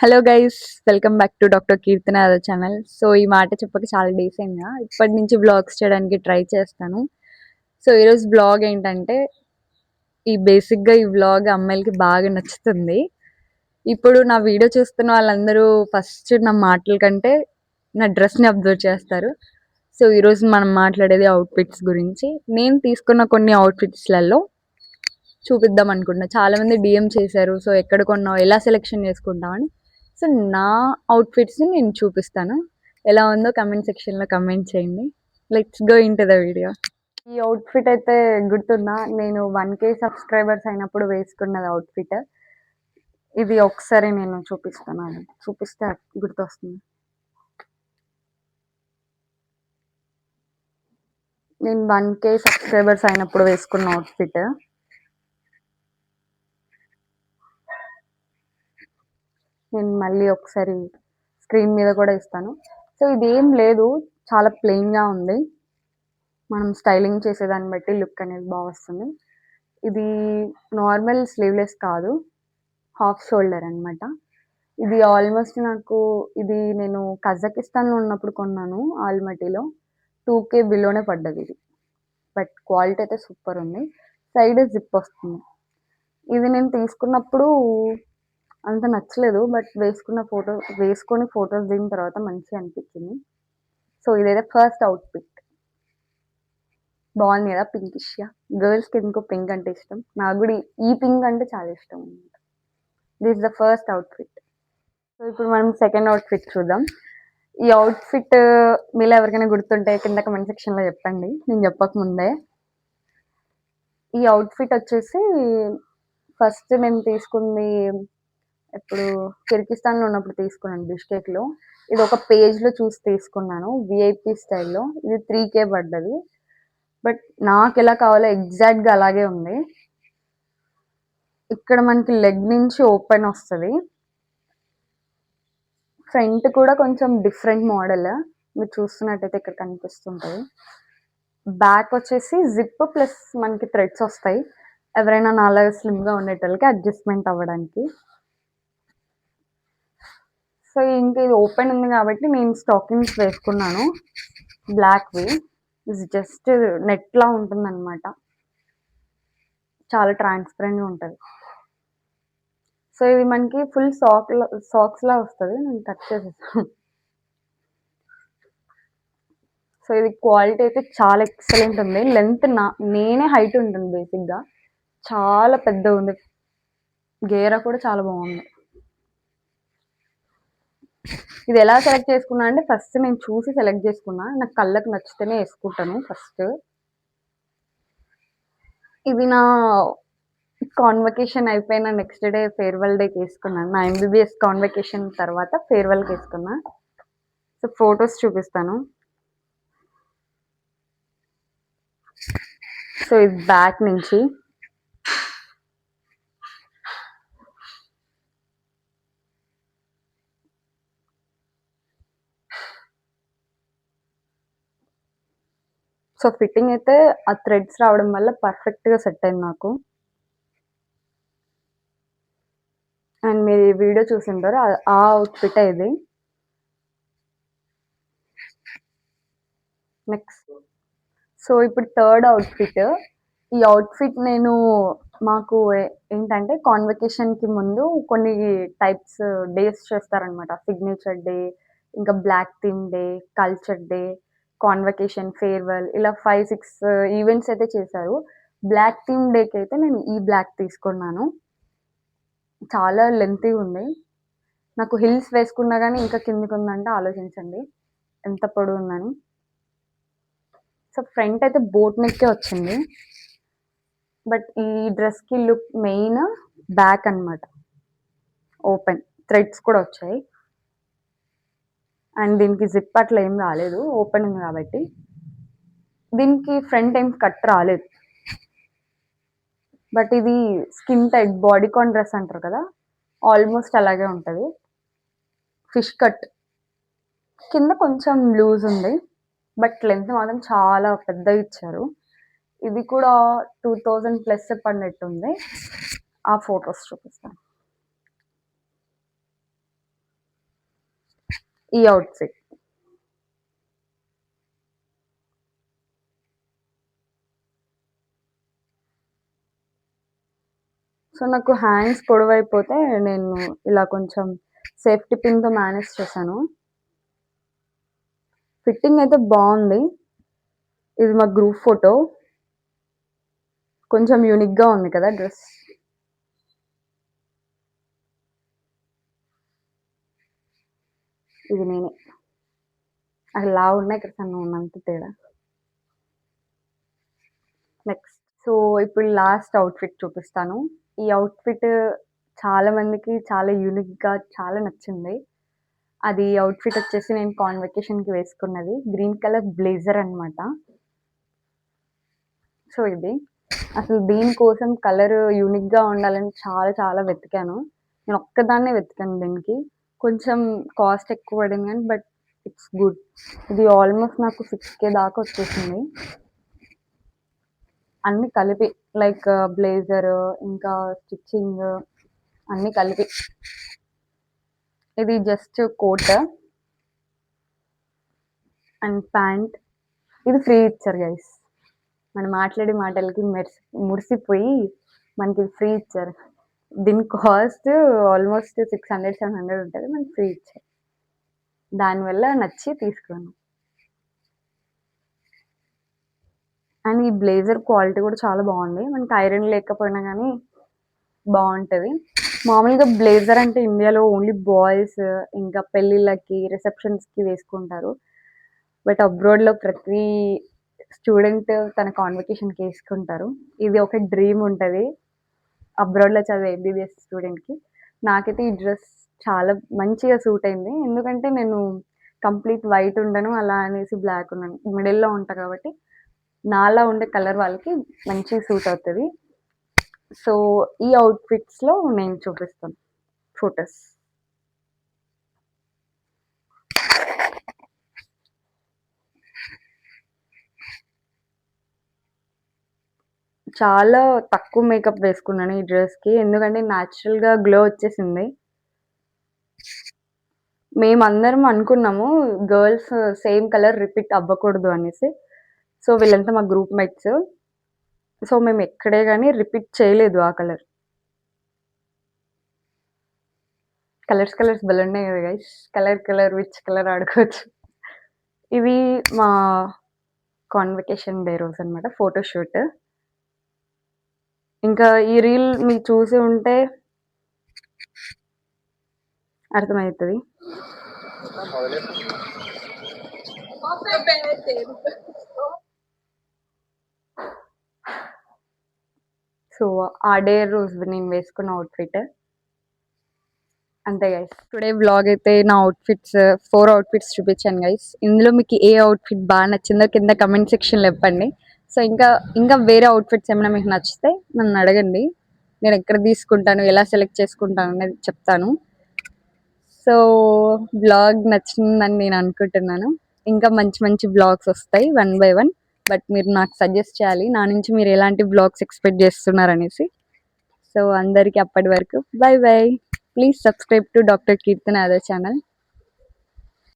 Hello guys, welcome back to doctor Keerthana channel. So ఈ మాట చెప్పక చాలా డేస్ అయిందా, ఇప్పటి నుంచి బ్లాగ్స్ చేయడానికి ట్రై చేస్తాను. సో ఈరోజు బ్లాగ్ ఏంటంటే, బేసిక్గా ఈ బ్లాగ్ అమ్మాయిలకి బాగా నచ్చుతుంది. ఇప్పుడు నా వీడియో చూస్తున్న వాళ్ళందరూ ఫస్ట్ నా మాటల కంటే నా డ్రెస్ని అబ్జర్వ్ చేస్తారు. సో ఈరోజు మనం మాట్లాడేది అవుట్ఫిట్స్ గురించి. నేను తీసుకున్న కొన్ని అవుట్ఫిట్స్లలో చూపిద్దాం అనుకుంటున్నా. చాలా మంది డిఎం చేశారు, సో ఎక్కడ కొన్నావు, ఎలా సెలెక్షన్ చేసుకుంటామని. సో నా అవుట్ఫిట్స్ని నేను చూపిస్తాను. ఎలా ఉందో కమెంట్ సెక్షన్లో కమెంట్ చేయండి. Let's go in to the video. ఈ అవుట్ఫిట్ అయితే గుర్తుందా, నేను 1K సబ్స్క్రైబర్స్ అయినప్పుడు వేసుకున్నది అవుట్ఫిట్. ఇది ఒకసారి నేను చూపిస్తాను, చూపిస్తే గుర్తొస్తుంది. నేను 1K సబ్స్క్రైబర్స్ అయినప్పుడు వేసుకున్న అవుట్ఫిట్. నేను మళ్ళీ ఒకసారి స్క్రీన్ మీద కూడా ఇస్తాను. సో ఇది ఏం లేదు, చాలా ప్లెయిన్గా ఉంది. మనం స్టైలింగ్ చేసేదాన్ని బట్టి లుక్ అనేది బాగా వస్తుంది. ఇది నార్మల్ స్లీవ్లెస్ కాదు, హాఫ్ షోల్డర్ అనమాట. ఇది ఆల్మోస్ట్ ఇది నేను కజకిస్తాన్లో ఉన్నప్పుడు కొన్నాను, ఆల్మటీలో. 2K బిలోనే పడ్డది ఇది. బట్ క్వాలిటీ అయితే సూపర్ ఉంది. సైడ్ జిప్ వస్తుంది. ఇది నేను తీసుకున్నప్పుడు అంత నచ్చలేదు, బట్ వేసుకొని ఫొటోస్ దిగిన తర్వాత మంచిగా అనిపించింది. సో ఇదైతే ఫస్ట్ అవుట్ఫిట్. బాగుంది కదా, పింకిష్గా. గర్ల్స్కి ఎందుకో పింక్ అంటే ఇష్టం, నాకు కూడా ఈ పింక్ అంటే చాలా ఇష్టం అనమాట. This the first outfit. So ఇప్పుడు మనం సెకండ్ అవుట్ఫిట్ చూద్దాం. ఈ అవుట్ఫిట్ మీలో ఎవరికైనా గుర్తుంటే కింద కమెంట్ సెక్షన్లో చెప్పండి, నేను చెప్పకముందే. ఈ అవుట్ఫిట్ వచ్చేసి ఫస్ట్ నేను తీసుకుంది ఇప్పుడు కిర్గిస్తాన్లో ఉన్నప్పుడు తీసుకున్నాను, బిష్కేక్లో. ఇది ఒక పేజ్లో చూసి తీసుకున్నాను, విఐపి స్టైల్లో. ఇది 3K పడ్డది. బట్ నాకు ఎలా కావాలో ఎగ్జాక్ట్గా అలాగే ఉంది. ఇక్కడ మనకి లెగ్ నుంచి ఓపెన్ వస్తుంది. ఫ్రంట్ కూడా కొంచెం డిఫరెంట్ మోడల్, మీరు చూస్తున్నట్టయితే ఇక్కడ కనిపిస్తుంటుంది. బ్యాక్ వచ్చేసి జిప్ ప్లస్ మనకి థ్రెడ్స్ వస్తాయి, ఎవరైనా నాలాగా స్లిమ్గా ఉండేటోళ్ళకి అడ్జస్ట్మెంట్ అవ్వడానికి. సో ఇంకా ఇది ఓపెన్ ఉంది కాబట్టి నేను స్టాకింగ్స్ వేసుకున్నాను, బ్లాక్వి. ఇది జస్ట్ నెట్లా ఉంటుంది అనమాట, చాలా ట్రాన్స్పరెంట్గా ఉంటుంది. సో ఇది మనకి ఫుల్ సాక్స్లా వస్తుంది. నేను కట్ చేసేసాను. సో ఇది క్వాలిటీ అయితే చాలా ఎక్సలెంట్ ఉంది. లెంత్ నేనే హైట్ ఉంటుంది బేసిక్గా, చాలా పెద్ద ఉంది. గేరా కూడా చాలా బాగుంది. ఇది ఎలా సెలెక్ట్ చేసుకున్నా అంటే, ఫస్ట్ నేను చూసి సెలెక్ట్ చేసుకున్నా, నాకు కళ్ళకు నచ్చితేనే వేసుకుంటాను ఫస్ట్. ఇది నా కాన్వకేషన్ అయిపోయిన నెక్స్ట్ డే ఫేర్వెల్ డేకి వేసుకున్నాను. నా MBBS కాన్వకేషన్ తర్వాత ఫేర్వెల్కి వేసుకున్నా. సో ఫొటోస్ చూపిస్తాను. సో ఇది బ్యాక్ నుంచి. సో ఫిట్టింగ్ అయితే ఆ థ్రెడ్స్ రావడం వల్ల పర్ఫెక్ట్గా సెట్ అయింది నాకు. అండ్ మీరు ఈ వీడియో చూసింటారు, ఆ అవుట్ఫిట్ ఇది. నెక్స్ట్, సో ఇప్పుడు థర్డ్ అవుట్ఫిట్. ఈ అవుట్ఫిట్ నేను ఏంటంటే కాన్వకేషన్కి ముందు కొన్ని టైప్స్ డేస్ చేస్తారనమాట. సిగ్నేచర్ డే, ఇంకా black theme day, culture day, convocation, farewell, ఇలా 5-6 ఈవెంట్స్ అయితే చేశారు. బ్లాక్ థీమ్ డేకి అయితే నేను ఈ బ్లాక్ తీసుకున్నాను. చాలా లెంతీ ఉంది. నాకు హిల్స్ వేసుకున్నా కానీ ఇంకా కిందికి ఉందంటే ఆలోచించండి ఎంత పొడవు ఉందని. సో ఫ్రంట్ అయితే బోట్ నెక్కే వచ్చింది, బట్ ఈ డ్రెస్కి లుక్ మెయిన్ బ్యాక్ అనమాట. ఓపెన్ థ్రెడ్స్ కూడా వచ్చాయి, అండ్ దీనికి జిప్ అట్లా ఏం రాలేదు, ఓపెన్ ఉంది కాబట్టి. దీనికి ఫ్రంట్ ఏం కట్ రాలేదు, బట్ ఇది స్కిన్ టైట్ బాడీకాన్ డ్రెస్ అంటారు కదా, ఆల్మోస్ట్ అలాగే ఉంటుంది. ఫిష్ కట్, కింద కొంచెం లూజ్ ఉంది, బట్ లెంత్ మాత్రం చాలా పెద్దగా ఇచ్చారు. ఇది కూడా 2000+ పడినట్టుంది. ఆ ఫొటోస్ చూపిస్తాను. ఈ అవుట్ఫిట్. సో నాకు హ్యాండ్స్ పొడవైపోతే నేను ఇలా కొంచెం సేఫ్టీ పిన్తో మేనేజ్ చేశాను. ఫిట్టింగ్ అయితే బాగుంది. ఇది మా గ్రూప్ ఫోటో. కొంచెం యూనిక్గా ఉంది కదా డ్రెస్. ఇది నేనే. అక్కడ లావు ఉన్నాయి, ఇక్కడ సన్న ఉన్నంత తేడా. నెక్స్ట్, సో ఇప్పుడు లాస్ట్ అవుట్ఫిట్ చూపిస్తాను. ఈ అవుట్ఫిట్ చాలా మందికి చాలా యూనిక్గా చాలా నచ్చింది. అది అవుట్ఫిట్ వచ్చేసి నేను కాన్వకేషన్కి వేసుకున్నది. గ్రీన్ కలర్ బ్లేజర్ అనమాట. సో ఇది అసలు దీనికోసం కలర్ యూనిక్గా ఉండాలని చాలా చాలా వెతికాను. నేను ఒక్కదాన్నే వెతికాను దీనికి. కొంచెం కాస్ట్ ఎక్కువ పడింది కానీ బట్ ఇట్స్ గుడ్. ఇది ఆల్మోస్ట్ నాకు 6K దాకా వచ్చేసింది అన్ని కలిపి, లైక్ బ్లేజర్ ఇంకా స్టిచ్చింగ్ అన్ని కలిపి. ఇది జస్ట్ కోట్ అండ్ ప్యాంట్. ఇది ఫ్రీ ఇచ్చారు గైస్. మనం మాట్లాడే మాటలకి మురిసిపోయి మనకి ఫ్రీ ఇచ్చారు. దీని కాస్ట్ ఆల్మోస్ట్ 600-700 ఉంటుంది, మనకి ఫ్రీ ఇచ్చారు. దానివల్ల నచ్చి తీసుకున్నాను. అండ్ ఈ బ్లేజర్ క్వాలిటీ కూడా చాలా బాగుంది. మనకి ఐరన్ లేకపోయినా కానీ బాగుంటుంది. మామూలుగా బ్లేజర్ అంటే ఇండియాలో ఓన్లీ బాయ్స్ ఇంకా పెళ్ళిళ్ళకి రిసెప్షన్స్కి వేసుకుంటారు. బట్ అబ్రాడ్లో ప్రతి స్టూడెంట్ తన కాన్వకేషన్కి వేసుకుంటారు. ఇది ఒక డ్రీమ్ ఉంటుంది అబ్రాడ్లో చదివే ఎంబీబీఎస్ స్టూడెంట్కి. నాకైతే ఈ డ్రెస్ చాలా మంచిగా సూట్ అయింది. ఎందుకంటే నేను కంప్లీట్ వైట్ ఉండను, అలా అనేసి బ్లాక్ ఉన్నాను, మిడిల్లో ఉంటా కాబట్టి నాలా ఉండే కలర్ వాళ్ళకి మంచిగా సూట్ అవుతుంది. సో ఈ అవుట్ఫిట్స్లో నేను చూపిస్తాను ఫొటోస్. చాలా తక్కువ మేకప్ వేసుకున్నాను ఈ డ్రెస్కి, ఎందుకంటే న్యాచురల్గా గ్లో వచ్చేసింది. మేమందరం అనుకున్నాము గర్ల్స్ సేమ్ కలర్ రిపీట్ అవ్వకూడదు అనేసి. సో వీళ్ళంతా మా గ్రూప్ మేట్స్. సో మేము ఎక్కడే కానీ రిపీట్ చేయలేదు ఆ కలర్. కలర్స్ బలున్నాయి కదా గైస్. కలర్ విచ్ కలర్ ఆడుకోవచ్చు. ఇవి మా కాన్వకేషన్ డే రోజు అనమాట, ఫోటోషూట్. ఇంకా ఈ రీల్ మీరు చూసి ఉంటే అర్థమవుతుంది. సో ఆ డే రోజు నేను వేసుకున్న అవుట్ఫిట్ అంతే గైస్. టుడే వ్లాగ్ అయితే నా అవుట్ఫిట్స్ 4 అవుట్ఫిట్స్ చూపించాను గైస్. ఇందులో మీకు ఏ అవుట్ఫిట్ బాగా నచ్చిందో కింద కమెంట్ సెక్షన్లో చెప్పండి. సో ఇంకా వేరే అవుట్ఫిట్స్ ఏమైనా మీకు నచ్చితే నన్ను అడగండి. నేను ఎక్కడ తీసుకుంటాను, ఎలా సెలెక్ట్ చేసుకుంటాను అనేది చెప్తాను. సో బ్లాగ్ నచ్చిందని నేను అనుకుంటున్నాను. ఇంకా మంచి మంచి బ్లాగ్స్ వస్తాయి 1 by 1. బట్ మీరు నాకు సజెస్ట్ చేయాలి నా నుంచి మీరు ఎలాంటి బ్లాగ్స్ ఎక్స్పెక్ట్ చేస్తున్నారు అనేసి. సో అందరికీ అప్పటి వరకు by by. Please subscribe to doctor Keerthana other channel.